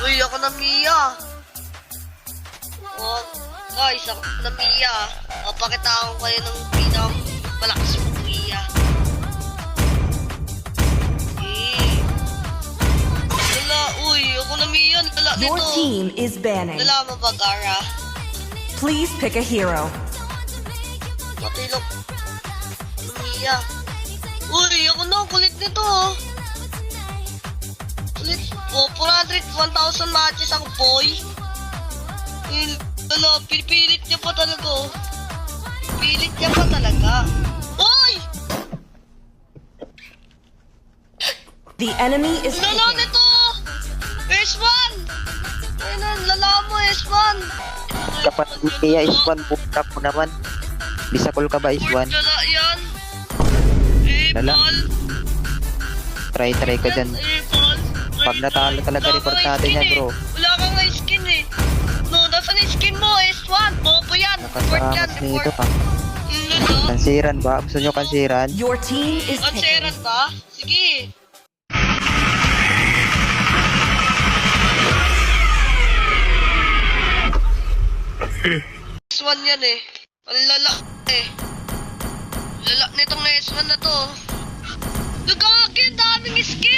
Uy, ako na Mia. Oh, guys, ako na Mia. Papakitaan ko kayo ng pinakamalakas mong Mia. Wala, uy, ako na Mia. Wala Your nito. team is banning. Wala mo ba, Gara? Please pick a hero. Matilok. Mia. Uy, ako na. Kulit nito, oh. Kulit. Oh, 1,000 matches ako, boy. Ano, pinipilit niya pa talaga, oh. Pilit niya pa talaga. Uy! The enemy is Lala picking. nito! S1! Ayun na, lala mo, S1! Kapag Mia is one, bukap mo naman. Bisakol ka ba is one? Lala yan. Lala. Apple. Try ka dyan. Apple. Pag natalo talaga, Wala report kang natin skin yan, eh. bro. Wala kang skin eh. No, nasaan yung skin mo? S1. Bobo yan. Report yan. Nakatakas nito Report. ka. Lala. Kansiran ba? Gusto nyo kansiran? Your team is picking. Kanseran ba? Sige. S1 yan eh. Ang lala eh. Lala nitong S1 na to. Nagkakagi, daming skin!